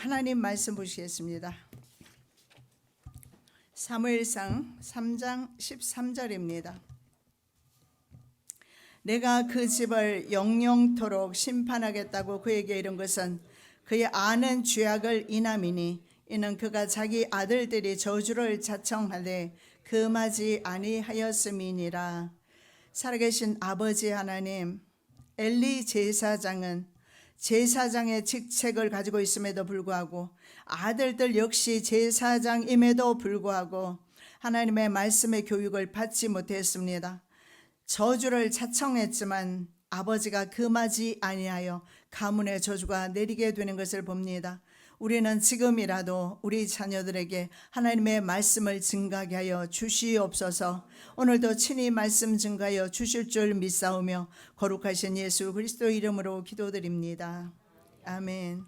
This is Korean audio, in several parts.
하나님 말씀 보시겠습니다. 사무엘상 3장 13절입니다. 내가 그 집을 영영토록 심판하겠다고 그에게 이른 것은 그의 아는 죄악을 인함이니 이는 그가 자기 아들들이 저주를 자청하되 금하지 아니하였음이니라. 살아계신 아버지 하나님, 엘리 제사장은 제사장의 직책을 가지고 있음에도 불구하고 아들들 역시 제사장임에도 불구하고 하나님의 말씀의 교육을 받지 못했습니다. 저주를 자청했지만 아버지가 금하지 아니하여 가문의 저주가 내리게 되는 것을 봅니다. 우리는 지금이라도 우리 자녀들에게 하나님의 말씀을 증가하게 하여 주시옵소서. 오늘도 친히 말씀 증가하여 주실 줄 믿사오며 거룩하신 예수 그리스도 이름으로 기도드립니다. 아멘.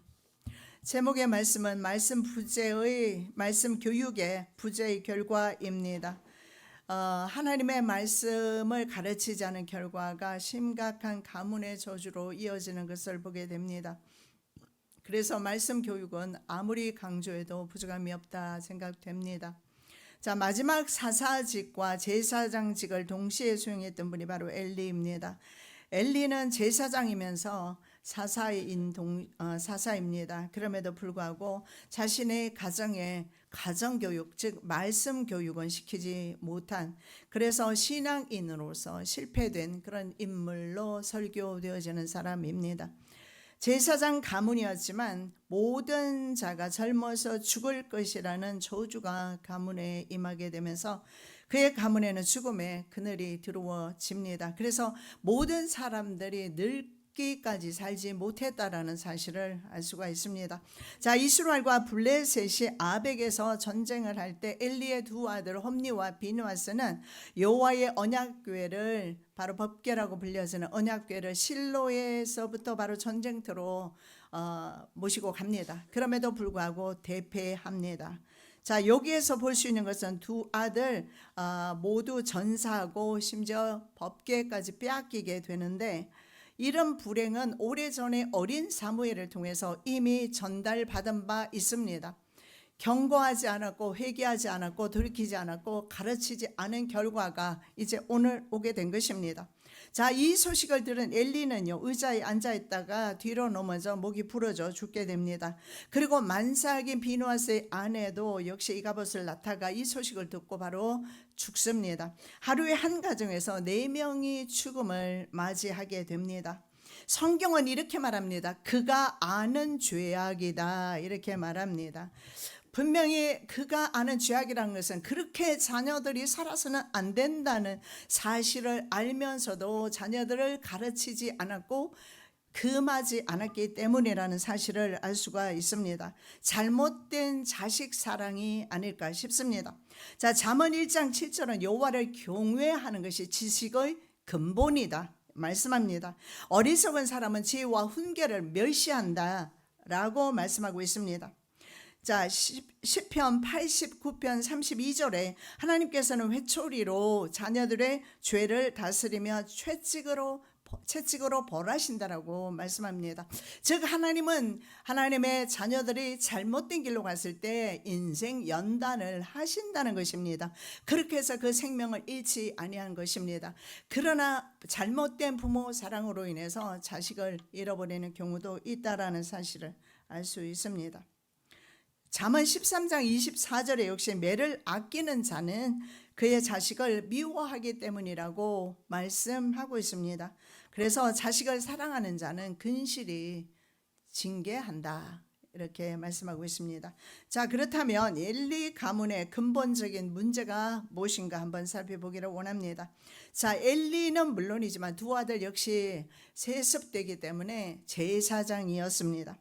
제목의 말씀은 말씀 부재의 말씀 교육의 부재의 결과입니다. 하나님의 말씀을 가르치지 않은 결과가 심각한 가문의 저주로 이어지는 것을 보게 됩니다. 그래서 말씀 교육은 아무리 강조해도 부족함이 없다 생각됩니다. 자, 마지막 사사직과 제사장직을 동시에 수행했던 분이 바로 엘리입니다. 엘리는 제사장이면서 사사입니다. 그럼에도 불구하고 자신의 가정에 가정교육, 즉 말씀 교육은 시키지 못한, 그래서 신앙인으로서 실패된 그런 인물로 설교되어지는 사람입니다. 제사장 가문이었지만 모든 자가 젊어서 죽을 것이라는 저주가 가문에 임하게 되면서 그의 가문에는 죽음의 그늘이 드러워집니다. 그래서 모든 사람들이 늙기까지 살지 못했다라는 사실을 알 수가 있습니다. 자, 이스라엘과 블레셋이 아벡에서 전쟁을 할 때 엘리의 두 아들 홈니와 비느하스는 여호와의 언약궤를, 바로 법궤라고 불려지는 언약궤를 실로에서부터 바로 전쟁터로 모시고 갑니다. 그럼에도 불구하고 대패합니다. 자, 여기에서 볼 수 있는 것은 두 아들 모두 전사하고 심지어 법궤까지 빼앗기게 되는데, 이런 불행은 오래전에 어린 사무엘을 통해서 이미 전달받은 바 있습니다. 경고하지 않았고 회개하지 않았고 돌이키지 않았고 가르치지 않은 결과가 이제 오늘 오게 된 것입니다. 자, 이 소식을 들은 엘리는요, 의자에 앉아있다가 뒤로 넘어져 목이 부러져 죽게 됩니다. 그리고 만삭인 비느하스의 아내도 역시 이가봇을 낳다가 이 소식을 듣고 바로 죽습니다. 하루에 한 가정에서 4명이 죽음을 맞이하게 됩니다. 성경은 이렇게 말합니다. 그가 아는 죄악이다, 이렇게 말합니다. 분명히 그가 아는 죄악이라는 것은 그렇게 자녀들이 살아서는 안 된다는 사실을 알면서도 자녀들을 가르치지 않았고 금하지 않았기 때문이라는 사실을 알 수가 있습니다. 잘못된 자식 사랑이 아닐까 싶습니다. 자, 잠언 1장 7절은 여호와를 경외하는 것이 지식의 근본이다 말씀합니다. 어리석은 사람은 지혜와 훈계를 멸시한다 라고 말씀하고 있습니다. 자, 시편 89편 32절에 하나님께서는 회초리로 자녀들의 죄를 다스리며 채찍으로 벌하신다라고 말씀합니다. 즉 하나님은 하나님의 자녀들이 잘못된 길로 갔을 때 인생 연단을 하신다는 것입니다. 그렇게 해서 그 생명을 잃지 아니한 것입니다. 그러나 잘못된 부모 사랑으로 인해서 자식을 잃어버리는 경우도 있다라는 사실을 알 수 있습니다. 잠언 13장 24절에 역시 매를 아끼는 자는 그의 자식을 미워하기 때문이라고 말씀하고 있습니다. 그래서 자식을 사랑하는 자는 근실히 징계한다, 이렇게 말씀하고 있습니다. 자, 그렇다면 엘리 가문의 근본적인 문제가 무엇인가 한번 살펴보기를 원합니다. 자, 엘리는 물론이지만 두 아들 역시 세습되기 때문에 제사장이었습니다.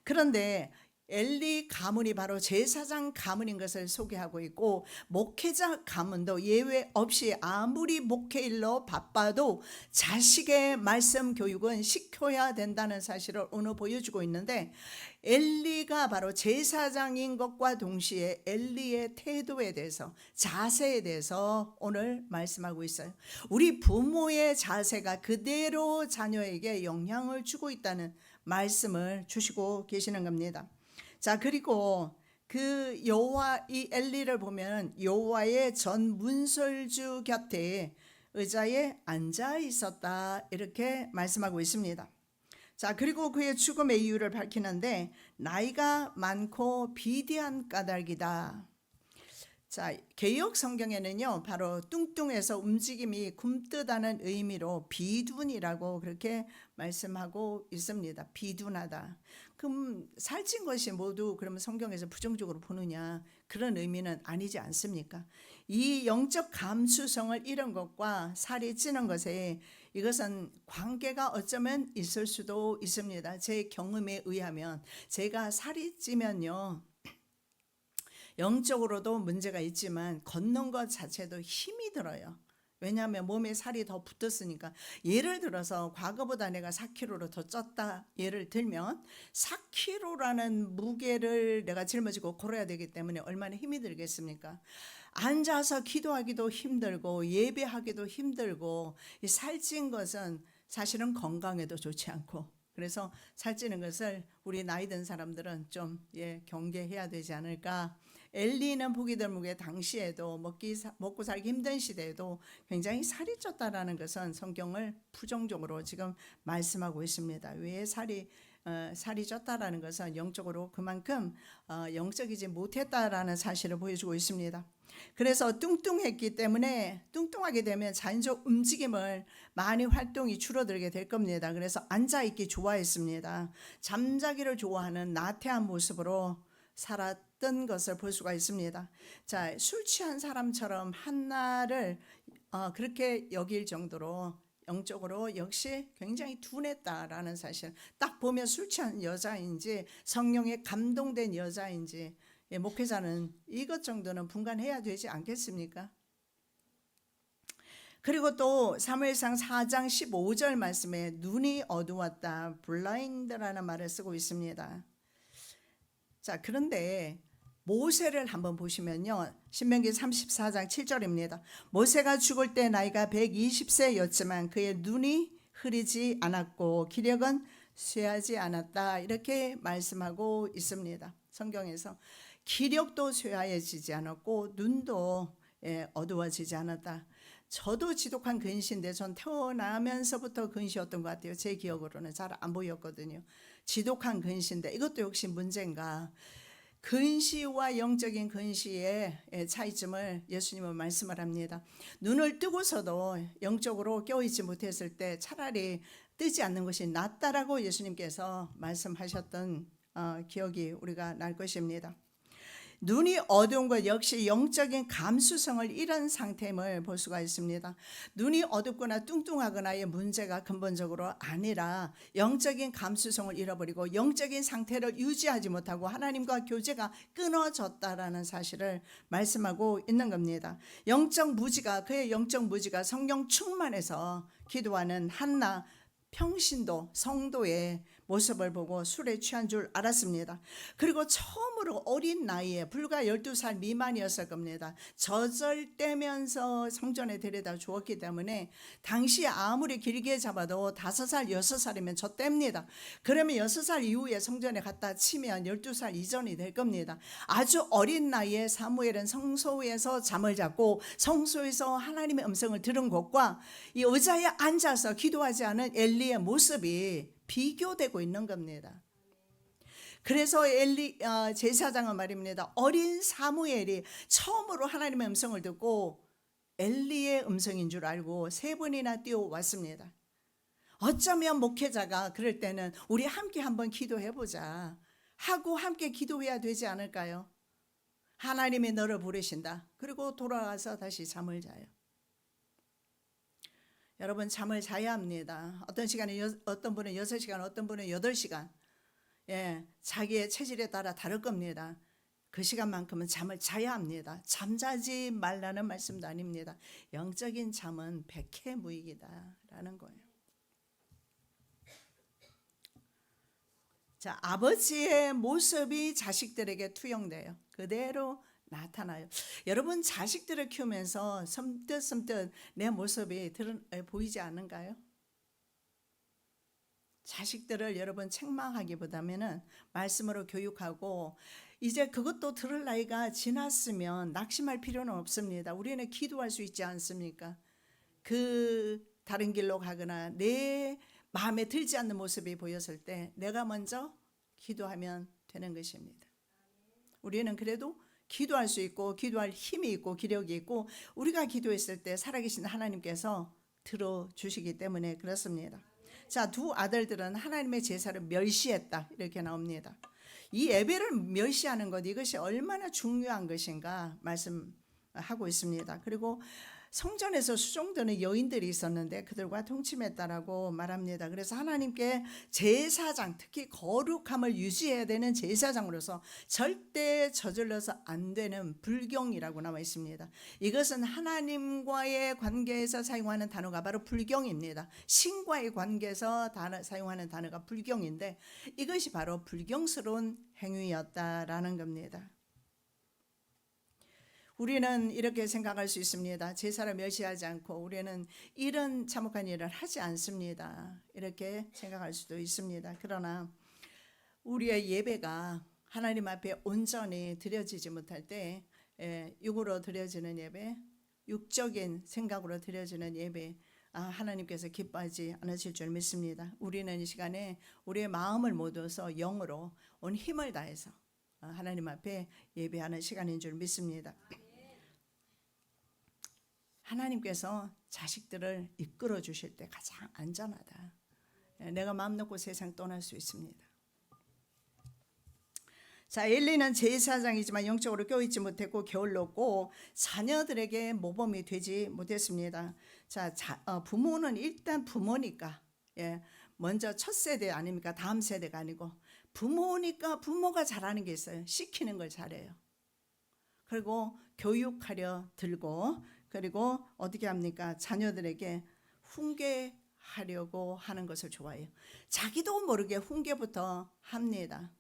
그런데 엘리 가문이 바로 제사장 가문인 것을 소개하고 있고, 목회자 가문도 예외 없이 아무리 목회일로 바빠도 자식의 말씀 교육은 시켜야 된다는 사실을 오늘 보여주고 있는데, 엘리가 바로 제사장인 것과 동시에 엘리의 태도에 대해서, 자세에 대해서 오늘 말씀하고 있어요. 우리 부모의 자세가 그대로 자녀에게 영향을 주고 있다는 말씀을 주시고 계시는 겁니다. 자, 그리고 그 여호와 이 엘리를 보면 여호와의 전 문설주 곁에 의자에 앉아 있었다 이렇게 말씀하고 있습니다. 자, 그리고 그의 죽음의 이유를 밝히는데 나이가 많고 비대한 까닭이다. 자, 개역 성경에는요, 바로 뚱뚱해서 움직임이 굼뜨다는 의미로 비둔이라고 그렇게 말씀하고 있습니다. 비둔하다. 그럼 살찐 것이 모두 그러면 성경에서 부정적으로 보느냐? 그런 의미는 아니지 않습니까? 이 영적 감수성을 잃은 것과 살이 찌는 것에 이것은 관계가 어쩌면 있을 수도 있습니다. 제 경험에 의하면 제가 살이 찌면요, 영적으로도 문제가 있지만 걷는 것 자체도 힘이 들어요. 왜냐하면 몸에 살이 더 붙었으니까. 예를 들어서 과거보다 내가 4kg로 더 쪘다 예를 들면 4kg라는 무게를 내가 짊어지고 걸어야 되기 때문에 얼마나 힘이 들겠습니까? 앉아서 기도하기도 힘들고 예배하기도 힘들고, 이 살찐 것은 사실은 건강에도 좋지 않고, 그래서 살찌는 것을 우리 나이 든 사람들은 좀 경계해야 되지 않을까. 엘리는 보기 드물게 당시에도 먹고 살기 힘든 시대에도 굉장히 살이 쪘다라는 것은 성경을 부정적으로 지금 말씀하고 있습니다. 왜 살이 쪘다라는 것은 영적으로 그만큼 영적이지 못했다라는 사실을 보여주고 있습니다. 그래서 뚱뚱했기 때문에 뚱뚱하게 되면 자연적 움직임을 많이 활동이 줄어들게 될 겁니다. 그래서 앉아있기 좋아했습니다. 잠자기를 좋아하는 나태한 모습으로 살았던 것을 볼 수가 있습니다. 자, 술 취한 사람처럼 한나를 그렇게 여길 정도로 영적으로 역시 굉장히 둔했다라는 사실. 딱 보면 술 취한 여자인지 성령에 감동된 여자인지 목회자는 이것 정도는 분간해야 되지 않겠습니까? 그리고 또 사무엘상 4장 15절 말씀에 눈이 어두웠다, 블라인드라는 말을 쓰고 있습니다. 자, 그런데 모세를 한번 보시면요, 신명기 34장 7절입니다. 모세가 죽을 때 나이가 120세였지만 그의 눈이 흐리지 않았고 기력은 쇠하지 않았다 이렇게 말씀하고 있습니다. 성경에서 기력도 쇠하여지지 않았고 눈도 어두워지지 않았다. 저도 지독한 근시인데 전 태어나면서부터 근시였던 것 같아요. 제 기억으로는 잘 안 보였거든요. 지독한 근시인데 이것도 역시 문제인가. 근시와 영적인 근시의 차이점을 예수님은 말씀을 합니다. 눈을 뜨고서도 영적으로 깨어있지 못했을 때 차라리 뜨지 않는 것이 낫다라고 예수님께서 말씀하셨던 기억이 우리가 날 것입니다. 눈이 어두운 것 역시 영적인 감수성을 잃은 상태임을 볼 수가 있습니다. 눈이 어둡거나 뚱뚱하거나의 문제가 근본적으로 아니라 영적인 감수성을 잃어버리고 영적인 상태를 유지하지 못하고 하나님과 교제가 끊어졌다라는 사실을 말씀하고 있는 겁니다. 그의 영적 무지가 성령 충만해서 기도하는 한나 평신도 성도의 모습을 보고 술에 취한 줄 알았습니다. 그리고 처음으로 어린 나이에 불과 12살 미만이었을 겁니다. 저절대면서 성전에 데려다 주었기 때문에 당시에 아무리 길게 잡아도 5살 6살이면 젖댑니다. 그러면 6살 이후에 성전에 갖다 치면 12살 이전이 될 겁니다. 아주 어린 나이에 사무엘은 성소에서 잠을 잤고 성소에서 하나님의 음성을 들은 것과 이 의자에 앉아서 기도하지 않은 엘리의 모습이 비교되고 있는 겁니다. 그래서 제사장은 말입니다. 어린 사무엘이 처음으로 하나님의 음성을 듣고 엘리의 음성인 줄 알고 3번이나 뛰어왔습니다. 어쩌면 목회자가 그럴 때는 우리 함께 한번 기도해보자 하고 함께 기도해야 되지 않을까요? 하나님이 너를 부르신다. 그리고 돌아와서 다시 잠을 자요. 여러분, 잠을 자야 합니다. 어떤 시간에 어떤 분은 6시간, 어떤 분은 8시간. 자기의 체질에 따라 다를 겁니다. 그 시간만큼은 잠을 자야 합니다. 잠자지 말라는 말씀도 아닙니다. 영적인 잠은 백해무익이다라는 거예요. 자, 아버지의 모습이 자식들에게 투영돼요. 그대로 나타나요. 여러분, 자식들을 키우면서 섬뜩 내 모습이 보이지 않는가요? 자식들을 여러분 책망하기보다는 말씀으로 교육하고, 이제 그것도 들을 나이가 지났으면 낙심할 필요는 없습니다. 우리는 기도할 수 있지 않습니까? 그 다른 길로 가거나 내 마음에 들지 않는 모습이 보였을 때 내가 먼저 기도하면 되는 것입니다. 우리는 그래도 기도할 수 있고 기도할 힘이 있고 기력이 있고, 우리가 기도했을 때 살아계신 하나님께서 들어주시기 때문에 그렇습니다. 자, 두 아들들은 하나님의 제사를 멸시했다, 이렇게 나옵니다. 이 예배를 멸시하는 것, 이것이 얼마나 중요한 것인가 말씀하고 있습니다. 그리고 성전에서 수종드는 여인들이 있었는데 그들과 동침했다라고 말합니다. 그래서 하나님께 제사장, 특히 거룩함을 유지해야 되는 제사장으로서 절대 저질러서 안 되는 불경이라고 나와 있습니다. 이것은 하나님과의 관계에서 사용하는 단어가 바로 불경입니다. 신과의 관계에서 사용하는 단어가 불경인데, 이것이 바로 불경스러운 행위였다라는 겁니다. 우리는 이렇게 생각할 수 있습니다. 제사를 멸시하지 않고 우리는 이런 참혹한 일을 하지 않습니다, 이렇게 생각할 수도 있습니다. 그러나 우리의 예배가 하나님 앞에 온전히 드려지지 못할 때, 육으로 드려지는 예배, 육적인 생각으로 드려지는 예배, 하나님께서 기뻐하지 않으실 줄 믿습니다. 우리는 이 시간에 우리의 마음을 모두서 영으로 온 힘을 다해서 하나님 앞에 예배하는 시간인 줄 믿습니다. 하나님께서 자식들을 이끌어 주실 때 가장 안전하다. 내가 마음 놓고 세상 떠날 수 있습니다. 자, 엘리는 제사장이지만 영적으로 껴있지 못했고 게을렀고 자녀들에게 모범이 되지 못했습니다. 자, 부모는 일단 부모니까, 먼저 첫 세대 아닙니까? 다음 세대가 아니고 부모니까 부모가 잘하는 게 있어요. 시키는 걸 잘해요. 그리고 교육하려 들고, 그리고 어떻게 합니까? 자녀들에게 훈계하려고 하는 것을 좋아해요. 자기도 모르게 훈계부터 합니다.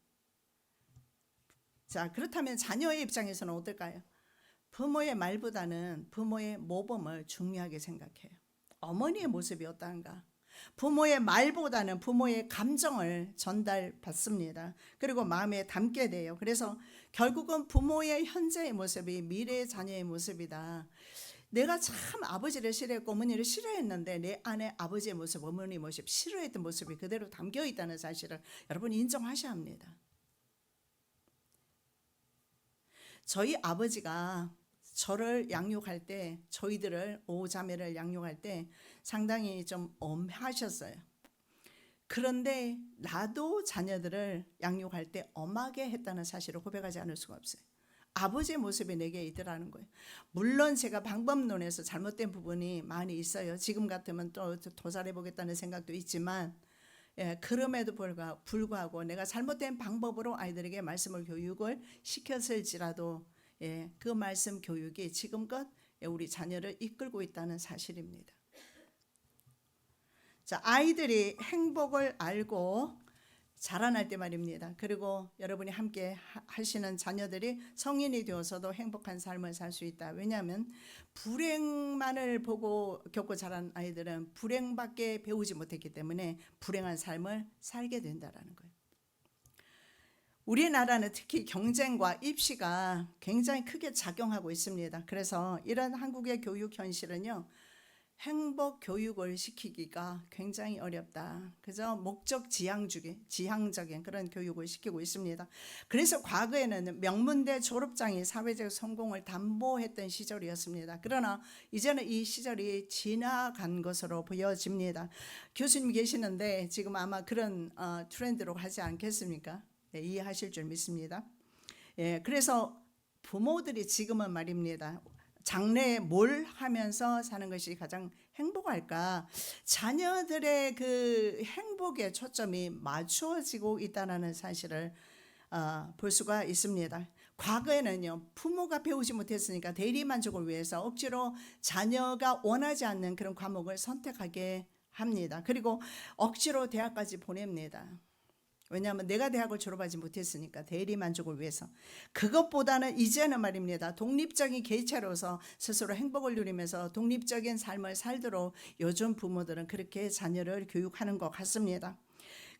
자, 그렇다면 자녀의 입장에서는 어떨까요? 부모의 말보다는 부모의 모범을 중요하게 생각해요. 어머니의 모습이 어떠한가? 부모의 말보다는 부모의 감정을 전달받습니다. 그리고 마음에 담게 돼요. 그래서 결국은 부모의 현재의 모습이 미래의 자녀의 모습이다. 내가 참 아버지를 싫어했고 어머니를 싫어했는데 내 안에 아버지의 모습, 어머니의 모습, 싫어했던 모습이 그대로 담겨 있다는 사실을 여러분 인정하셔야 합니다. 저희 아버지가 저를 양육할 때, 저희들을 오자매를 양육할 때 상당히 좀 엄하셨어요. 그런데 나도 자녀들을 양육할 때 엄하게 했다는 사실을 고백하지 않을 수가 없어요. 아버지의 모습이 내게 있더라는 거예요. 물론 제가 방법론에서 잘못된 부분이 많이 있어요. 지금 같으면 또 도살해보겠다는 생각도 있지만, 그럼에도 불구하고 내가 잘못된 방법으로 아이들에게 말씀을 교육을 시켰을지라도, 그 말씀 교육이 지금껏 우리 자녀를 이끌고 있다는 사실입니다. 자, 아이들이 행복을 알고 자라날 때 말입니다. 그리고 여러분이 함께 하시는 자녀들이 성인이 되어서도 행복한 삶을 살 수 있다. 왜냐하면 불행만을 보고 겪고 자란 아이들은 불행밖에 배우지 못했기 때문에 불행한 삶을 살게 된다는 거예요. 우리나라는 특히 경쟁과 입시가 굉장히 크게 작용하고 있습니다. 그래서 이런 한국의 교육 현실은요, 행복 교육을 시키기가 굉장히 어렵다. 그저 목적 지향적인 그런 교육을 시키고 있습니다. 그래서 과거에는 명문대 졸업장이 사회적 성공을 담보했던 시절이었습니다. 그러나 이제는 이 시절이 지나간 것으로 보여집니다. 교수님 계시는데 지금 아마 그런 트렌드로 하지 않겠습니까? 이해하실 줄 믿습니다. 그래서 부모들이 지금은 말입니다, 장래에 뭘 하면서 사는 것이 가장 행복할까? 자녀들의 그 행복에 초점이 맞추어지고 있다는 사실을 볼 수가 있습니다. 과거에는요, 부모가 배우지 못했으니까 대리 만족을 위해서 억지로 자녀가 원하지 않는 그런 과목을 선택하게 합니다. 그리고 억지로 대학까지 보냅니다. 왜냐하면 내가 대학을 졸업하지 못했으니까, 대리 만족을 위해서. 그것보다는 이제는 말입니다, 독립적인 개체로서 스스로 행복을 누리면서 독립적인 삶을 살도록 요즘 부모들은 그렇게 자녀를 교육하는 것 같습니다.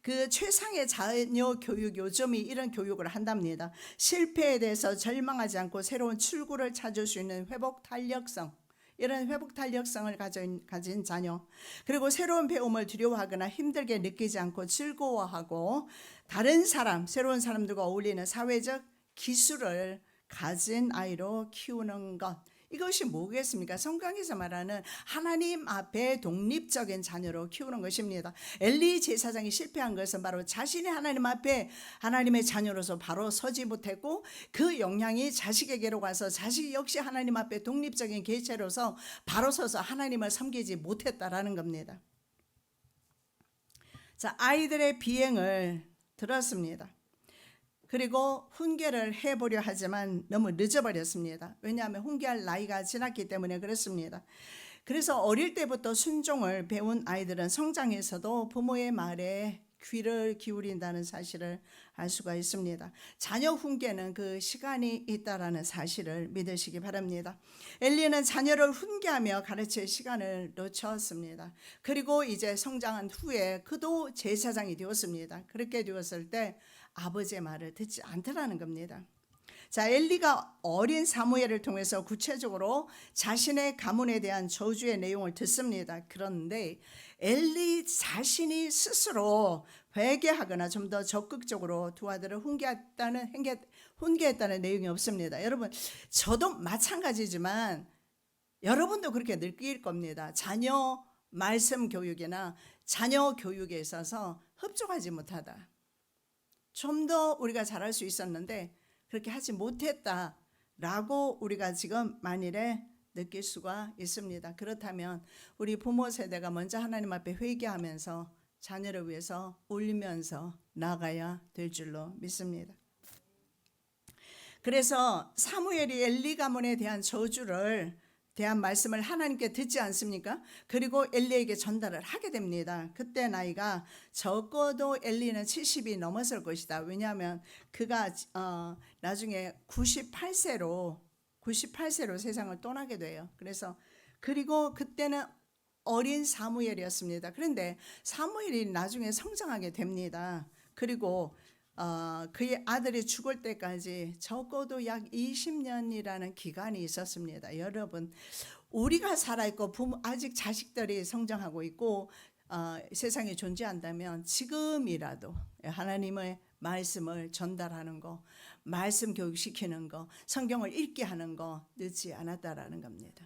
그 최상의 자녀 교육 요점이 이런 교육을 한답니다. 실패에 대해서 절망하지 않고 새로운 출구를 찾을 수 있는 회복 탄력성, 이런 회복 탄력성을 가진 자녀, 그리고 새로운 배움을 두려워하거나 힘들게 느끼지 않고 즐거워하고 다른 사람, 새로운 사람들과 어울리는 사회적 기술을 가진 아이로 키우는 것, 이것이 뭐겠습니까? 성경에서 말하는 하나님 앞에 독립적인 자녀로 키우는 것입니다. 엘리 제사장이 실패한 것은 바로 자신이 하나님 앞에 하나님의 자녀로서 바로 서지 못했고, 그 영향이 자식에게로 가서 자식 역시 하나님 앞에 독립적인 개체로서 바로 서서 하나님을 섬기지 못했다라는 겁니다. 자, 아이들의 비행을 들었습니다. 그리고 훈계를 해보려 하지만 너무 늦어버렸습니다. 왜냐하면 훈계할 나이가 지났기 때문에 그렇습니다. 그래서 어릴 때부터 순종을 배운 아이들은 성장에서도 부모의 말에 귀를 기울인다는 사실을 알 수가 있습니다. 자녀 훈계는 그 시간이 있다라는 사실을 믿으시기 바랍니다. 엘리는 자녀를 훈계하며 가르칠 시간을 놓쳤습니다. 그리고 이제 성장한 후에 그도 제사장이 되었습니다. 그렇게 되었을 때 아버지의 말을 듣지 않더라는 겁니다. 자, 엘리가 어린 사무엘을 통해서 구체적으로 자신의 가문에 대한 저주의 내용을 듣습니다. 그런데 엘리 자신이 스스로 회개하거나 좀 더 적극적으로 두 아들을 훈계했다는 내용이 없습니다. 여러분, 저도 마찬가지지만 여러분도 그렇게 느낄 겁니다. 자녀 말씀 교육이나 자녀 교육에 있어서 흡족하지 못하다. 좀 더 우리가 잘할 수 있었는데 그렇게 하지 못했다라고 우리가 지금 만일에 느낄 수가 있습니다. 그렇다면 우리 부모 세대가 먼저 하나님 앞에 회개하면서 자녀를 위해서 울면서 나가야 될 줄로 믿습니다. 그래서 사무엘이 엘리 가문에 대한 저주를 대한 말씀을 하나님께 듣지 않습니까? 그리고 엘리에게 전달을 하게 됩니다. 그때 나이가 적어도 엘리는 70이 넘었을 것이다. 왜냐하면 그가 나중에 98세로 세상을 떠나게 돼요. 그리고 그때는 어린 사무엘이었습니다. 그런데 사무엘이 나중에 성장하게 됩니다. 그리고 그의 아들이 죽을 때까지 적어도 약 20년이라는 기간이 있었습니다. 여러분, 우리가 살아있고 아직 자식들이 성장하고 있고 세상에 존재한다면 지금이라도 하나님의 말씀을 전달하는 거, 말씀 교육시키는 거, 성경을 읽게 하는 거 늦지 않았다라는 겁니다.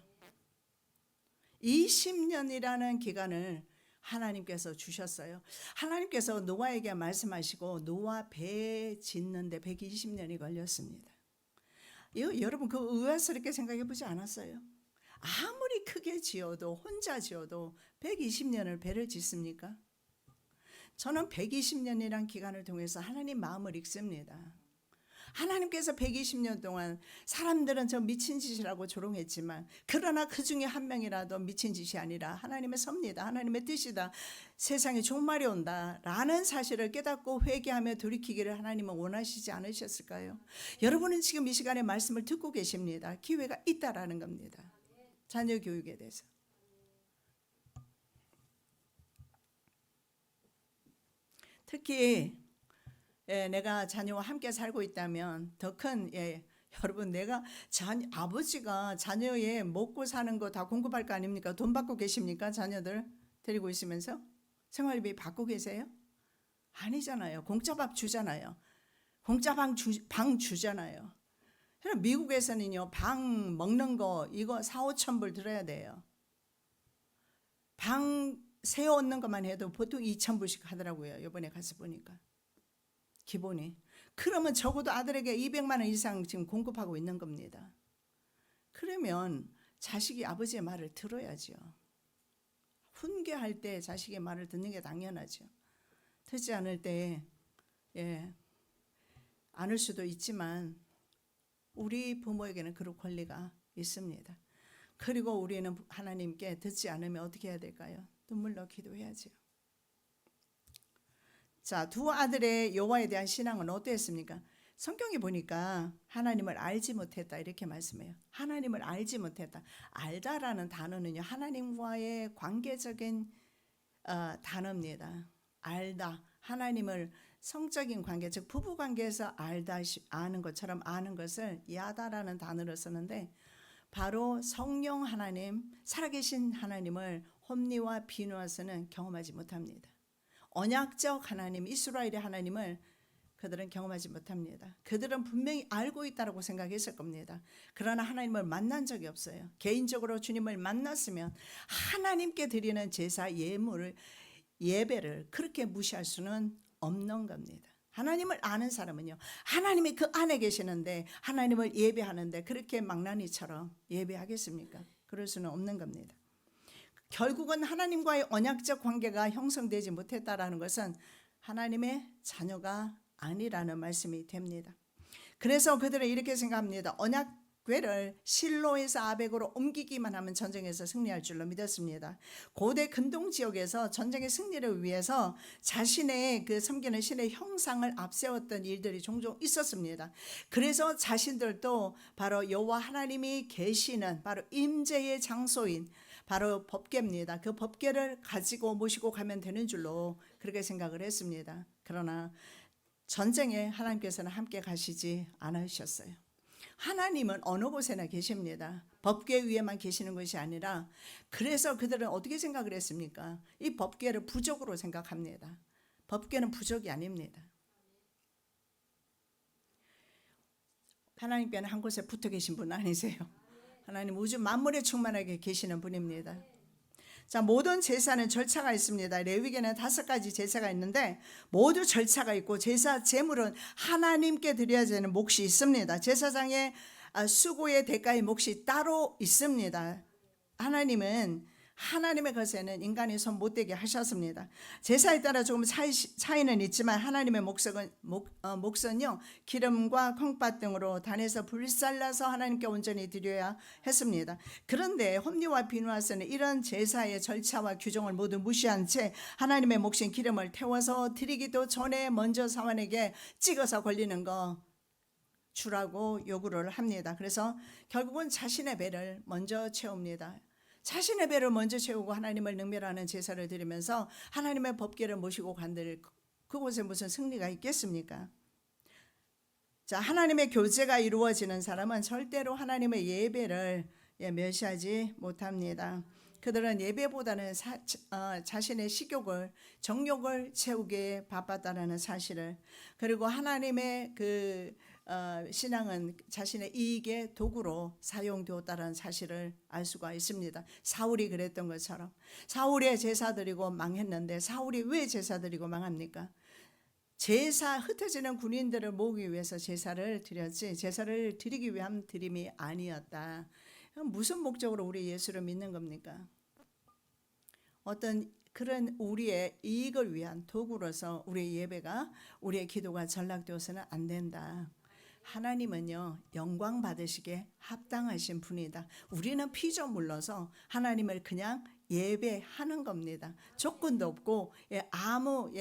20년이라는 기간을 하나님께서 주셨어요. 하나님께서 노아에게 말씀하시고 노아 배 짓는데 120년이 걸렸습니다. 여러분, 그 의아스럽게 생각해 보지 않았어요? 아무리 크게 지어도, 혼자 지어도 120년을 배를 짓습니까? 저는 120년이란 기간을 통해서 하나님 마음을 읽습니다. 하나님께서 120년 동안 사람들은 저 미친 짓이라고 조롱했지만, 그러나 그 중에 한 명이라도 미친 짓이 아니라 하나님의 섭리다, 하나님의 뜻이다, 세상에 좋은 말이 온다 라는 사실을 깨닫고 회개하며 돌이키기를 하나님은 원하시지 않으셨을까요? 여러분은 지금 이 시간에 말씀을 듣고 계십니다. 기회가 있다라는 겁니다. 자녀 교육에 대해서. 특히 내가 자녀와 함께 살고 있다면 더 큰, 여러분, 아버지가 자녀의 먹고 사는 거 다 공급할 거 아닙니까? 돈 받고 계십니까? 자녀들 데리고 있으면서 생활비 받고 계세요? 아니잖아요. 공짜 밥 주잖아요. 공짜 방 주잖아요. 미국에서는요, 방 먹는 거 이거 4-5천 불 들어야 돼요. 방 세워 얻는 것만 해도 보통 2천 불씩 하더라고요. 이번에 가서 보니까. 기본이. 그러면 적어도 아들에게 200만 원 이상 지금 공급하고 있는 겁니다. 그러면 자식이 아버지의 말을 들어야죠. 훈계할 때 자식의 말을 듣는 게 당연하죠. 듣지 않을 때 않을 수도 있지만 우리 부모에게는 그럴 권리가 있습니다. 그리고 우리는 하나님께 듣지 않으면 어떻게 해야 될까요? 눈물로 기도해야죠. 자, 두 아들의 여호와에 대한 신앙은 어땠습니까? 성경에 보니까 하나님을 알지 못했다 이렇게 말씀해요. 하나님을 알지 못했다. 알다라는 단어는요, 하나님과의 관계적인 단어입니다. 알다, 하나님을 성적인 관계, 즉 부부 관계에서 아는 것처럼 아는 것을 야다라는 단어를 쓰는데 바로 성령 하나님, 살아계신 하나님을 홈리와 비누아서는 경험하지 못합니다. 언약적 하나님, 이스라엘의 하나님을 그들은 경험하지 못합니다. 그들은 분명히 알고 있다고 생각했을 겁니다. 그러나 하나님을 만난 적이 없어요. 개인적으로 주님을 만났으면 하나님께 드리는 제사 예배를 그렇게 무시할 수는 없는 겁니다. 하나님을 아는 사람은요, 하나님이 그 안에 계시는데 하나님을 예배하는데 그렇게 망나니처럼 예배하겠습니까? 그럴 수는 없는 겁니다. 결국은 하나님과의 언약적 관계가 형성되지 못했다라는 것은 하나님의 자녀가 아니라는 말씀이 됩니다. 그래서 그들은 이렇게 생각합니다. 언약궤를 실로에서 아벡으로 옮기기만 하면 전쟁에서 승리할 줄로 믿었습니다. 고대 근동 지역에서 전쟁의 승리를 위해서 자신의 그 섬기는 신의 형상을 앞세웠던 일들이 종종 있었습니다. 그래서 자신들도 바로 여호와 하나님이 계시는 바로 임재의 장소인 바로 법궤입니다. 그 법궤를 가지고 모시고 가면 되는 줄로 그렇게 생각을 했습니다. 그러나 전쟁에 하나님께서는 함께 가시지 않으셨어요. 하나님은 어느 곳에나 계십니다. 법궤 위에만 계시는 것이 아니라, 그래서 그들은 어떻게 생각을 했습니까? 이 법궤를 부족으로 생각합니다. 법궤는 부족이 아닙니다. 하나님께는 한 곳에 붙어 계신 분 아니세요? 하나님 우주 만물에 충만하게 계시는 분입니다. 자, 모든 제사는 절차가 있습니다. 레위기에는 5가지 제사가 있는데 모두 절차가 있고 제사 제물은 하나님께 드려야 되는 몫이 있습니다. 제사장의 수고의 대가의 몫이 따로 있습니다. 하나님은 하나님의 것에는 인간이 손 못 대게 하셨습니다. 제사에 따라 조금 차이는 있지만 하나님의 몫은요, 기름과 콩팥 등으로 단에서 불살라서 하나님께 온전히 드려야 했습니다. 그런데 홈리와 비누아서는 이런 제사의 절차와 규정을 모두 무시한 채 하나님의 몫인 기름을 태워서 드리기도 전에 먼저 사환에게 찍어서 걸리는 거 주라고 요구를 합니다. 그래서 결국은 자신의 배를 먼저 채웁니다. 자신의 배를 먼저 채우고 하나님을 능멸하는 제사를 드리면서 하나님의 법궤를 모시고 간들 그곳에 무슨 승리가 있겠습니까? 자, 하나님의 교제가 이루어지는 사람은 절대로 하나님의 예배를 멸시하지 못합니다. 그들은 예배보다는 자신의 식욕을, 정욕을 채우기에 바빴다는 사실을, 그리고 하나님의 그 신앙은 자신의 이익의 도구로 사용되었다는 사실을 알 수가 있습니다. 사울이 그랬던 것처럼 사울의 제사 드리고 망했는데, 사울이 왜 제사 드리고 망합니까? 제사 흩어지는 군인들을 모으기 위해서 제사를 드렸지 제사를 드리기 위한 드림이 아니었다. 무슨 목적으로 우리 예수를 믿는 겁니까? 어떤 그런 우리의 이익을 위한 도구로서 우리의 예배가, 우리의 기도가 전락되어서는 안 된다. 하나님은요, 영광 받으시기에 합당하신 분이다. 우리는 피조물로서 하나님을 그냥 예배하는 겁니다. 조건도 없고 아무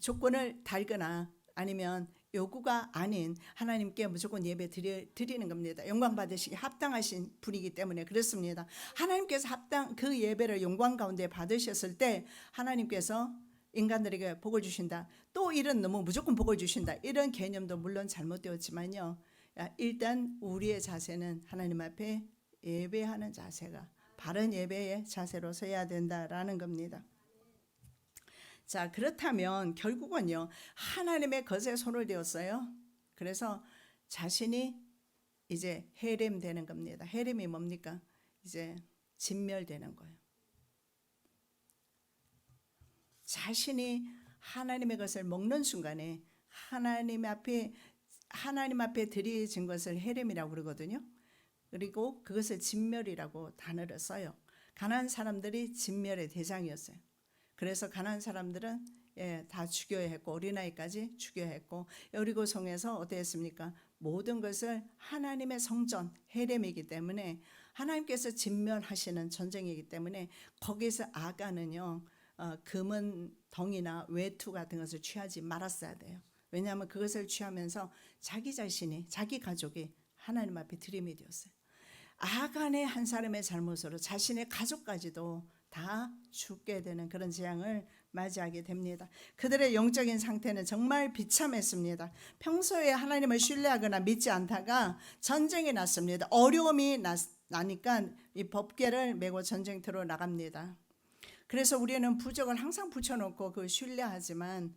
조건을 달거나 아니면 요구가 아닌 하나님께 무조건 예배 드리는 겁니다. 영광 받으시기에 합당하신 분이기 때문에 그렇습니다. 하나님께서 그 예배를 영광 가운데 받으셨을 때 하나님께서 인간들에게 복을 주신다. 또 이런 너무 무조건 복을 주신다. 이런 개념도 물론 잘못되었지만요. 일단 우리의 자세는 하나님 앞에 예배하는 자세가 바른 예배의 자세로 서야 된다라는 겁니다. 자, 그렇다면 결국은요, 하나님의 것에 손을 대었어요. 그래서 자신이 이제 해림되는 겁니다. 해림이 뭡니까? 이제 진멸되는 거예요. 자신이 하나님의 것을 먹는 순간에 하나님 앞에 드려진 것을 해림이라고 그러거든요. 그리고 그것을 진멸이라고 단어를 써요. 가난한 사람들이 진멸의 대상이었어요. 그래서 가난한 사람들은 다 죽여야 했고 어린아이까지 죽여야 했고, 여리고성에서 어땠습니까? 모든 것을 하나님의 성전 헤렘이기 때문에 하나님께서 진멸하시는 전쟁이기 때문에 거기서 아간은요, 금은 덩이나 외투 같은 것을 취하지 말았어야 돼요. 왜냐하면 그것을 취하면서 자기 자신이, 자기 가족이 하나님 앞에 들임이 되었어요. 아간의 한 사람의 잘못으로 자신의 가족까지도 다 죽게 되는 그런 재앙을 맞이하게 됩니다. 그들의 영적인 상태는 정말 비참했습니다. 평소에 하나님을 신뢰하거나 믿지 않다가 전쟁이 났습니다. 어려움이 나니까 이 법궤를 메고 전쟁터로 나갑니다. 그래서 우리는 부적을 항상 붙여놓고 그 신뢰하지만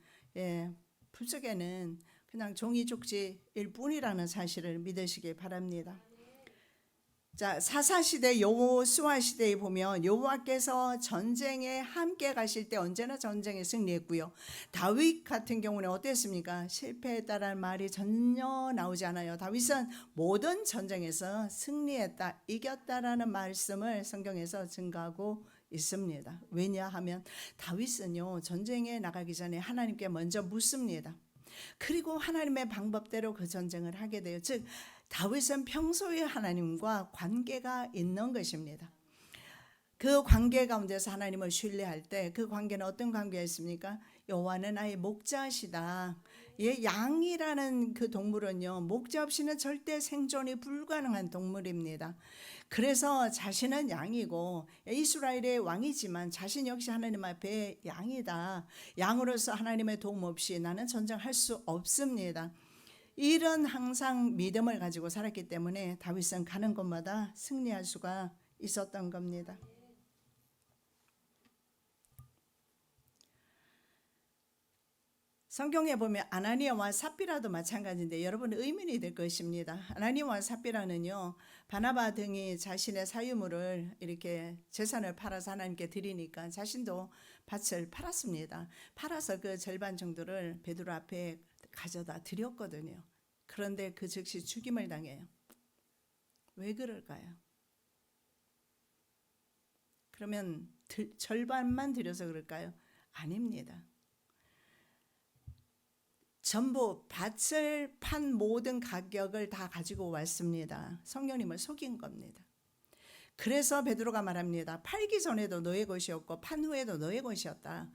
부적에는 그냥 종이 쪽지일 뿐이라는 사실을 믿으시기 바랍니다. 자, 사사시대 여호수아 시대에 보면 여호와께서 전쟁에 함께 가실 때 언제나 전쟁에 승리했고요. 다윗 같은 경우는 어땠습니까? 실패했다라는 말이 전혀 나오지 않아요. 다윗은 모든 전쟁에서 승리했다, 이겼다라는 말씀을 성경에서 증거하고 있습니다. 왜냐하면 다윗은요, 전쟁에 나가기 전에 하나님께 먼저 묻습니다. 그리고 하나님의 방법대로 그 전쟁을 하게 돼요. 즉 다윗은 평소에 하나님과 관계가 있는 것입니다. 그 관계 가운데서 하나님을 신뢰할 때 그 관계는 어떤 관계였습니까? 여호와는 나의 목자시다. 양이라는 그 동물은요, 목자 없이는 절대 생존이 불가능한 동물입니다. 그래서 자신은 양이고 이스라엘의 왕이지만 자신 역시 하나님 앞에 양이다. 양으로서 하나님의 도움 없이 나는 전쟁할 수 없습니다. 이런 항상 믿음을 가지고 살았기 때문에 다윗은 가는 곳마다 승리할 수가 있었던 겁니다. 성경에 보면 아나니아와 삽비라도 마찬가지인데 여러분 의문이 될 것입니다. 아나니아와 삽비라는요, 바나바 등이 자신의 사유물을 이렇게 재산을 팔아서 하나님께 드리니까 자신도 밭을 팔았습니다. 팔아서 그 절반 정도를 베드로 앞에 가져다 드렸거든요. 그런데 그 즉시 죽임을 당해요. 왜 그럴까요? 그러면 절반만 드려서 그럴까요? 아닙니다. 전부 밭을 판 모든 가격을 다 가지고 왔습니다. 성령님을 속인 겁니다. 그래서 베드로가 말합니다. 팔기 전에도 너의 것이었고 판 후에도 너의 것이었다.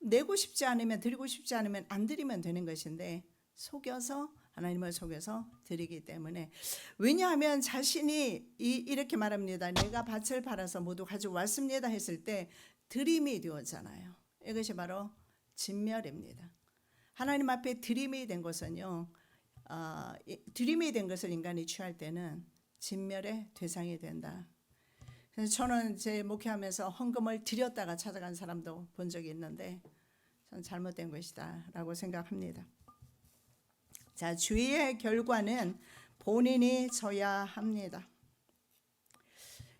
내고 싶지 않으면, 드리고 싶지 않으면 안 드리면 되는 것인데 속여서, 하나님을 속여서 드리기 때문에, 왜냐하면 자신이 이렇게 말합니다. 내가 밭을 팔아서 모두 가지고 왔습니다 했을 때 드림이 되었잖아요. 이것이 바로 진멸입니다. 하나님 앞에 드림이 된 것은요, 드림이 된 것을 인간이 취할 때는 진멸의 대상이 된다. 그래서 저는 제 목회하면서 헌금을 드렸다가 찾아간 사람도 본 적이 있는데 저는 잘못된 것이다 라고 생각합니다. 자, 죄의 결과는 본인이 져야 합니다.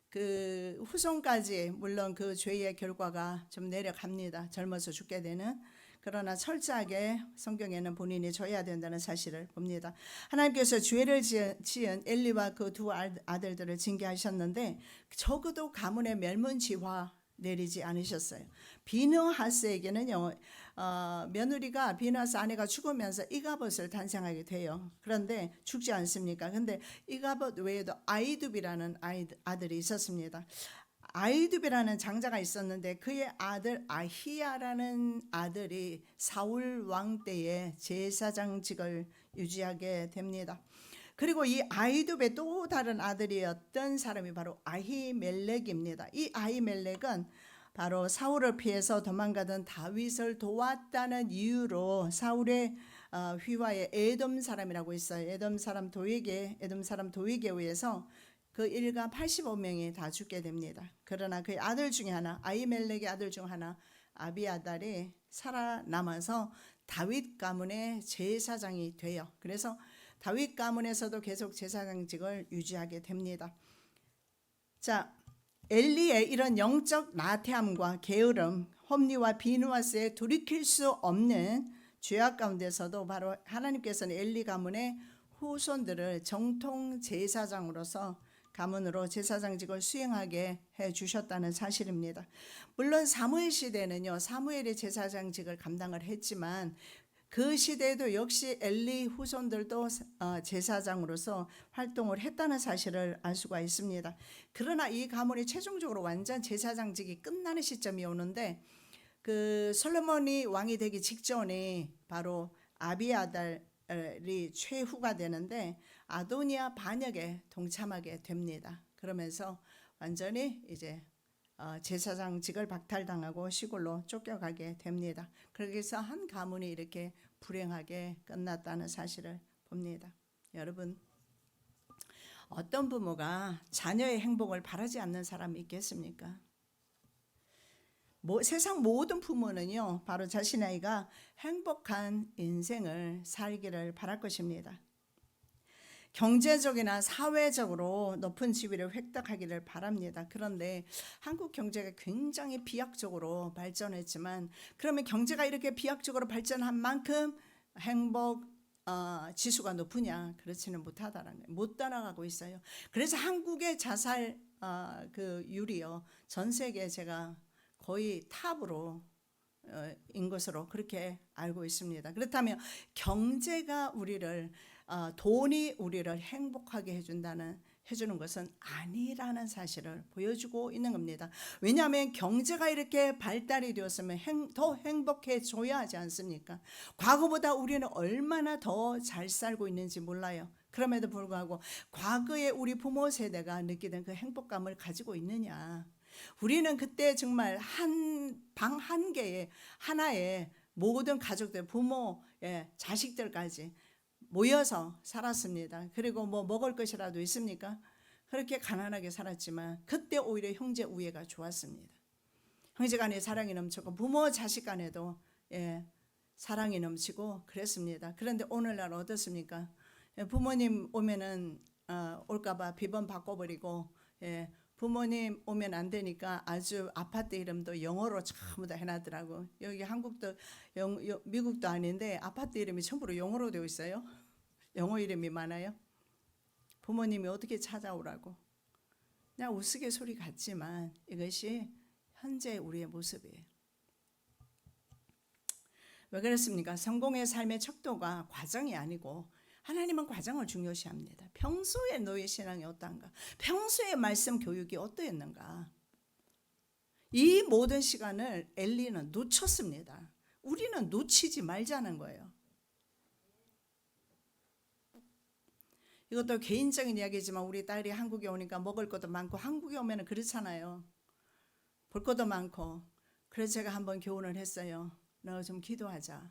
그 후손까지 물론 그 죄의 결과가 좀 내려갑니다. 젊어서 죽게 되는. 그러나 철저하게 성경에는 본인이 져야 된다는 사실을 봅니다. 하나님께서 죄를 지은 엘리와 그 두 아들들을 징계하셨는데 적어도 가문의 멸문지화 내리지 않으셨어요. 비느하스에게는요, 며느리가 비느하스 아내가 죽으면서 이가봇을 탄생하게 돼요. 그런데 죽지 않습니까? 근데 이가봇 외에도 아이두비라는 아들이 있었습니다. 아이두비라는 장자가 있었는데 그의 아들 아히야라는 아들이 사울 왕 때에 제사장직을 유지하게 됩니다. 그리고 이 아히두베의 또 다른 아들이었던 사람이 바로 아히멜렉입니다. 이 아히멜렉은 바로 사울을 피해서 도망가던 다윗을 도왔다는 이유로 사울의 휘하에 에돔 사람이라고 있어요. 에돔 사람 도에게 의해서 그 일가 85명이 다 죽게 됩니다. 그러나 그의 아들 중에 하나, 아히멜렉의 아들 중 하나 아비아달이 살아남아서 다윗 가문의 제사장이 돼요. 그래서 다윗 가문에서도 계속 제사장직을 유지하게 됩니다. 자, 엘리의 이런 영적 나태함과 게으름, 홈리와 비누아스의 돌이킬 수 없는 죄악 가운데서도 바로 하나님께서는 엘리 가문의 후손들을 정통 제사장으로서 가문으로 제사장직을 수행하게 해주셨다는 사실입니다. 물론 사무엘 시대는요, 사무엘이 제사장직을 감당을 했지만 그 시대에도 역시 엘리 후손들도 제사장으로서 활동을 했다는 사실을 알 수가 있습니다. 그러나 이 가문이 최종적으로 완전 제사장직이 끝나는 시점이 오는데 그 솔로몬이 왕이 되기 직전에 바로 아비아달이 최후가 되는데 아도니아 반역에 동참하게 됩니다. 그러면서 완전히 이제 제사장직을 박탈당하고 시골로 쫓겨가게 됩니다. 그래서 한 가문이 이렇게 불행하게 끝났다는 사실을 봅니다. 여러분, 어떤 부모가 자녀의 행복을 바라지 않는 사람이 있겠습니까? 세상 모든 부모는요, 바로 자신의 아이가 행복한 인생을 살기를 바랄 것입니다. 경제적이나 사회적으로 높은 지위를 획득하기를 바랍니다. 그런데 한국 경제가 굉장히 비약적으로 발전했지만, 그러면 경제가 이렇게 비약적으로 발전한 만큼 행복 지수가 높으냐? 그렇지는 못하다는 거예요. 못 따라가고 있어요. 그래서 한국의 자살 율이요, 전 세계에 제가 거의 탑으로 인 것으로 그렇게 알고 있습니다. 그렇다면 경제가 우리를 돈이 우리를 행복하게 해주는 것은 아니라는 사실을 보여주고 있는 겁니다. 왜냐하면 경제가 이렇게 발달이 되었으면 더 행복해져야 하지 않습니까? 과거보다 우리는 얼마나 더 잘 살고 있는지 몰라요. 그럼에도 불구하고 과거에 우리 부모 세대가 느끼던 그 행복감을 가지고 있느냐? 우리는 그때 정말 한 방 한 개에 하나에 모든 가족들, 부모, 자식들까지 모여서 살았습니다. 그리고 뭐 먹을 것이라도 있습니까? 그렇게 가난하게 살았지만 그때 오히려 형제 우애가 좋았습니다. 형제 간에 사랑이 넘치고 부모 자식 간에도 사랑이 넘치고 그랬습니다. 그런데 오늘날 어떻습니까? 부모님 오면은 올까봐 비번 바꿔버리고, 부모님 오면 안 되니까 아주 아파트 이름도 영어로 전부 다 해놨더라고. 여기 한국도 미국도 아닌데 아파트 이름이 전부로 영어로 되어 있어요. 영어 이름이 많아요. 부모님이 어떻게 찾아오라고. 그냥 우스갯소리 같지만 이것이 현재 우리의 모습이에요. 왜 그렇습니까? 성공의 삶의 척도가 과정이 아니고 하나님은 과정을 중요시합니다. 평소에 너의 신앙이 어떤가? 평소에 말씀 교육이 어떠했는가? 이 모든 시간을 엘리는 놓쳤습니다. 우리는 놓치지 말자는 거예요. 이것도 개인적인 이야기지만 우리 딸이 한국에 오니까 먹을 것도 많고, 한국에 오면 그렇잖아요. 볼 것도 많고. 그래서 제가 한번 교훈을 했어요. 너 좀 기도하자.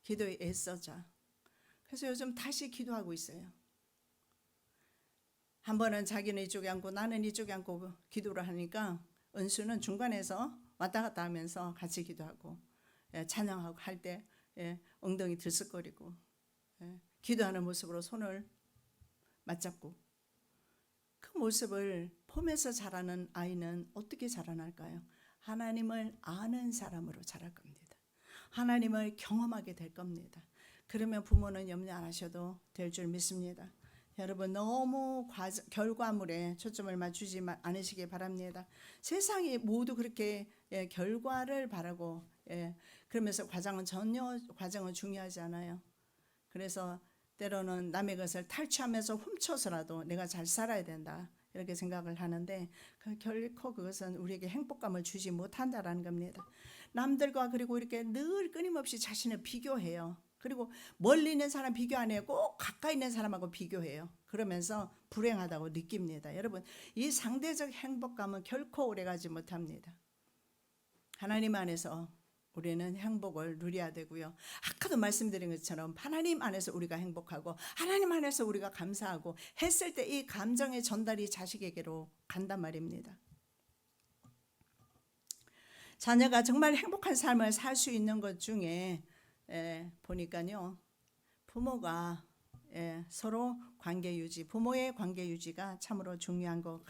기도에 애써자. 그래서 요즘 다시 기도하고 있어요. 한 번은 자기는 이쪽에 앉고 나는 이쪽에 앉고 기도를 하니까 은수는 중간에서 왔다 갔다 하면서 같이 기도하고, 찬양하고 할 때 엉덩이 들썩거리고, 기도하는 모습으로 손을 맞잡고, 그 모습을 보면서 자라는 아이는 어떻게 자라날까요? 하나님을 아는 사람으로 자랄 겁니다. 하나님을 경험하게 될 겁니다. 그러면 부모는 염려 안 하셔도 될 줄 믿습니다. 여러분, 너무 결과물에 초점을 맞추지 않으시기 바랍니다. 세상이 모두 그렇게 결과를 바라고, 그러면서 과정은 중요하지 않아요. 그래서 때로는 남의 것을 탈취하면서 훔쳐서라도 내가 잘 살아야 된다, 이렇게 생각을 하는데 결코 그것은 우리에게 행복감을 주지 못한다라는 겁니다. 남들과 그리고 이렇게 늘 끊임없이 자신을 비교해요. 그리고 멀리 있는 사람 비교 안 해요. 꼭 가까이 있는 사람하고 비교해요. 그러면서 불행하다고 느낍니다. 여러분, 이 상대적 행복감은 결코 오래가지 못합니다. 하나님 안에서 우리는 행복을 누려야 되고요. 아까도 말씀드린 것처럼 하나님 안에서 우리가 행복하고 하나님 안에서 우리가 감사하고 했을 때 이 감정의 전달이 자식에게로 간단 말입니다. 자녀가 정말 행복한 삶을 살 수 있는 것 중에 보니까요, 부모가 서로 관계 유지, 부모의 관계 유지가 참으로 중요한 것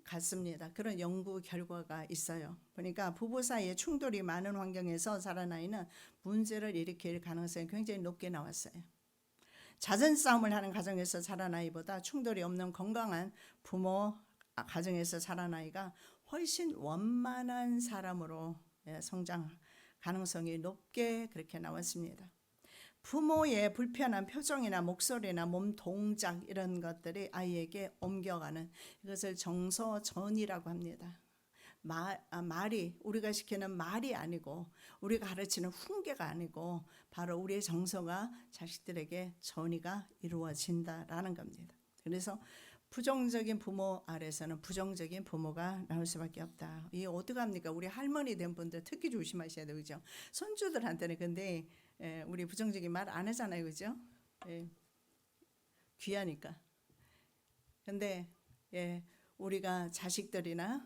같습니다. 그런 연구 결과가 있어요. 보니까 부부 사이에 충돌이 많은 환경에서 자란 아이는 문제를 일으킬 가능성이 굉장히 높게 나왔어요. 잦은 싸움을 하는 가정에서 자란 아이보다 충돌이 없는 건강한 부모 가정에서 자란 아이가 훨씬 원만한 사람으로 성장 가능성이 높게 그렇게 나왔습니다. 부모의 불편한 표정이나 목소리나 몸 동작 이런 것들이 아이에게 옮겨가는, 이것을 정서전이라고 합니다. 말이, 우리가 시키는 말이 아니고 우리가 가르치는 훈계가 아니고 바로 우리의 정서가 자식들에게 전이가 이루어진다라는 겁니다. 그래서 부정적인 부모 아래서는 부정적인 부모가 나올 수밖에 없다. 이게 어떡합니까? 우리 할머니 된 분들 특히 조심하셔야 돼요. 그죠? 손주들한테는 근데 우리 부정적인 말 안 하잖아요. 그죠? 예, 귀하니까. 근데 우리가 자식들이나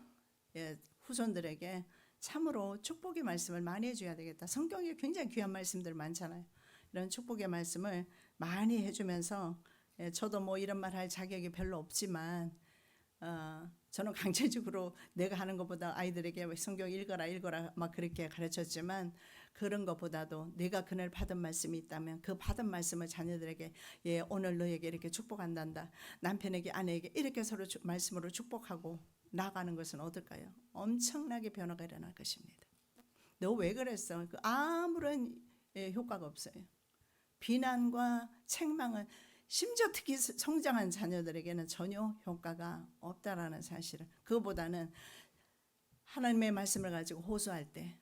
후손들에게 참으로 축복의 말씀을 많이 해줘야 되겠다. 성경에 굉장히 귀한 말씀들 많잖아요. 이런 축복의 말씀을 많이 해주면서 저도 뭐 이런 말 할 자격이 별로 없지만 저는 강제적으로 내가 하는 것보다 아이들에게 성경 읽어라 막 그렇게 가르쳤지만 그런 것보다도 내가 그날 받은 말씀이 있다면 그 받은 말씀을 자녀들에게 오늘 너에게 이렇게 축복한단다. 남편에게 아내에게 이렇게 서로 말씀으로 축복하고 나가는 것은 어떨까요? 엄청나게 변화가 일어날 것입니다. 너 왜 그랬어? 아무런 효과가 없어요. 비난과 책망은 심지어 특히 성장한 자녀들에게는 전혀 효과가 없다라는 사실을 그거보다는 하나님의 말씀을 가지고 호소할 때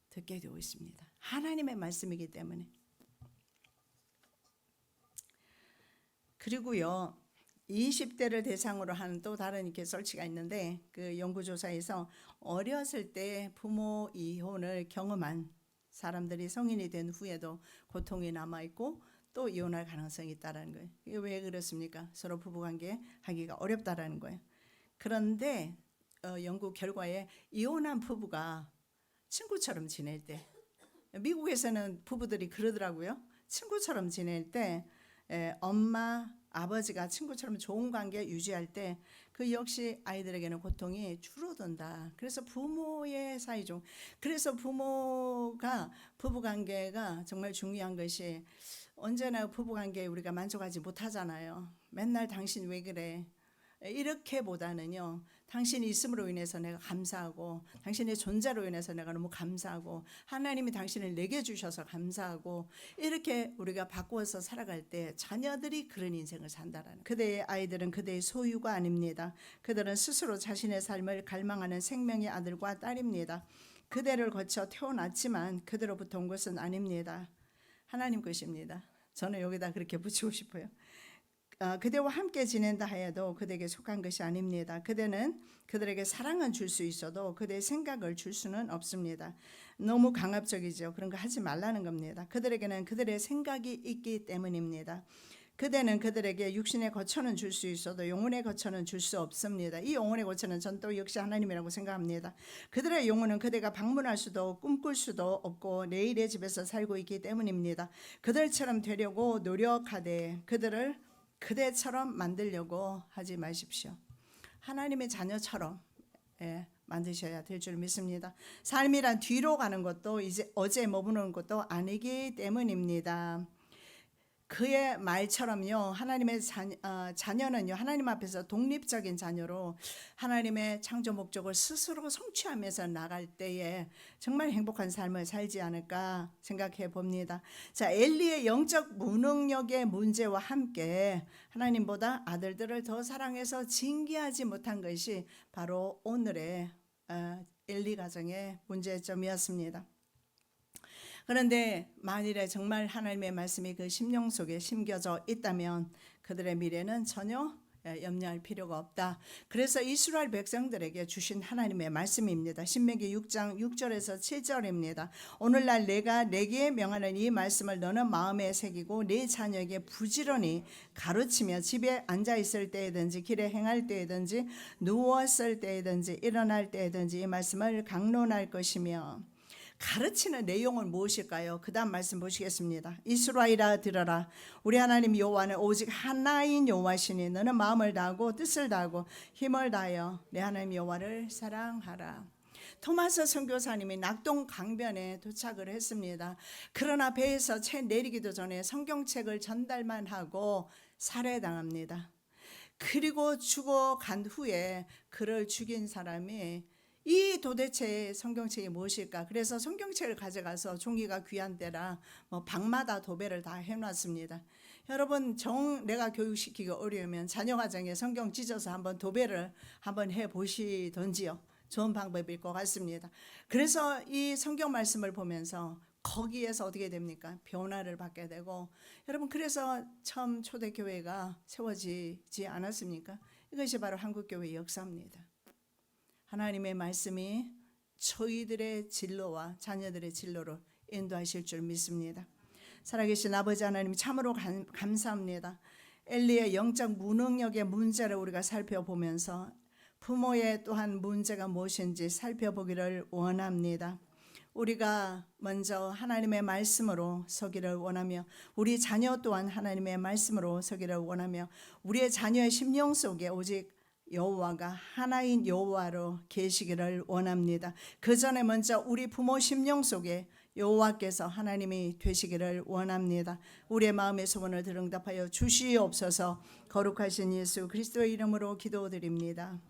듣게 되어 있습니다. 하나님의 말씀이기 때문에. 그리고요 20대를 대상으로 하는 또 다른 이렇게 설치가 있는데 그 연구조사에서 어렸을 때 부모 이혼을 경험한 사람들이 성인이 된 후에도 고통이 남아있고 또 이혼할 가능성이 있다는 거예요. 이게 왜 그렇습니까? 서로 부부관계 하기가 어렵다라는 거예요. 그런데 연구 결과에 이혼한 부부가 친구처럼 지낼 때 미국에서는 부부들이 그러더라고요. 친구처럼 지낼 때 엄마 아버지가 친구처럼 좋은 관계 유지할 때 그 역시 아이들에게는 고통이 줄어든다. 그래서 부모의 사이 중 그래서 부부관계가 정말 중요한 것이 언제나 부부관계에 우리가 만족하지 못하잖아요. 맨날 당신 왜 그래? 이렇게보다는요. 당신이 있음으로 인해서 내가 감사하고 당신의 존재로 인해서 내가 너무 감사하고 하나님이 당신을 내게 주셔서 감사하고 이렇게 우리가 바꾸어서 살아갈 때 자녀들이 그런 인생을 산다라는 그대의 아이들은 그대의 소유가 아닙니다. 그들은 스스로 자신의 삶을 갈망하는 생명의 아들과 딸입니다. 그대를 거쳐 태어났지만 그대로부터 온 것은 아닙니다. 하나님 것입니다. 저는 여기다 그렇게 붙이고 싶어요. 그대와 함께 지낸다 하여도 그대에게 속한 것이 아닙니다. 그대는 그들에게 사랑은 줄 수 있어도 그대의 생각을 줄 수는 없습니다. 너무 강압적이죠. 그런 거 하지 말라는 겁니다. 그들에게는 그들의 생각이 있기 때문입니다. 그대는 그들에게 육신의 거처는 줄 수 있어도 영혼의 거처는 줄 수 없습니다. 이 영혼의 거처는 전 또 역시 하나님이라고 생각합니다. 그들의 영혼은 그대가 방문할 수도 꿈꿀 수도 없고 내일의 집에서 살고 있기 때문입니다. 그들처럼 되려고 노력하되 그들을 그대처럼 만들려고 하지 마십시오. 하나님의 자녀처럼 만드셔야 될 줄 믿습니다. 삶이란 뒤로 가는 것도 이제 어제 머무는 것도 아니기 때문입니다. 그의 말처럼요 하나님의 자녀는요 하나님 앞에서 독립적인 자녀로 하나님의 창조 목적을 스스로 성취하면서 나갈 때에 정말 행복한 삶을 살지 않을까 생각해 봅니다. 자, 엘리의 영적 무능력의 문제와 함께 하나님보다 아들들을 더 사랑해서 징계하지 못한 것이 바로 오늘의 엘리 가정의 문제점이었습니다. 그런데 만일에 정말 하나님의 말씀이 그 심령 속에 심겨져 있다면 그들의 미래는 전혀 염려할 필요가 없다. 그래서 이스라엘 백성들에게 주신 하나님의 말씀입니다. 신명기 6장 6절에서 7절입니다. 오늘날 내가 내게 명하는 이 말씀을 너는 마음에 새기고 네 자녀에게 부지런히 가르치며 집에 앉아 있을 때이든지 길에 행할 때이든지 누웠을 때이든지 일어날 때이든지 이 말씀을 강론할 것이며 가르치는 내용은 무엇일까요? 그 다음 말씀 보시겠습니다. 이스라엘아 들어라. 우리 하나님 여호와는 오직 하나인 여호와시니 너는 마음을 다하고 뜻을 다하고 힘을 다하여 내 하나님 여호와를 사랑하라. 토마스 선교사님이 낙동 강변에 도착을 했습니다. 그러나 배에서 채 내리기도 전에 성경책을 전달만 하고 살해당합니다. 그리고 죽어간 후에 그를 죽인 사람이 이 도대체 성경책이 무엇일까? 그래서 성경책을 가져가서 종이가 귀한 때라 방마다 도배를 다 해놨습니다. 여러분 내가 교육시키기 어려우면 자녀 가정에 성경 찢어서 한번 도배를 한번 해보시던지요. 좋은 방법일 것 같습니다. 그래서 이 성경 말씀을 보면서 거기에서 어떻게 됩니까? 변화를 받게 되고 여러분 그래서 처음 초대교회가 세워지지 않았습니까? 이것이 바로 한국교회의 역사입니다. 하나님의 말씀이 저희들의 진로와 자녀들의 진로로 인도하실 줄 믿습니다. 살아계신 아버지 하나님 참으로 감사합니다. 엘리의 영적 무능력의 문제를 우리가 살펴보면서 부모의 또한 문제가 무엇인지 살펴보기를 원합니다. 우리가 먼저 하나님의 말씀으로 서기를 원하며 우리 자녀 또한 하나님의 말씀으로 서기를 원하며 우리의 자녀의 심령 속에 오직 여호와가 하나인 여호와로 계시기를 원합니다. 그 전에 먼저 우리 부모 심령 속에 여호와께서 하나님이 되시기를 원합니다. 우리의 마음의 소원을 들응답하여 주시옵소서. 거룩하신 예수 그리스도의 이름으로 기도드립니다.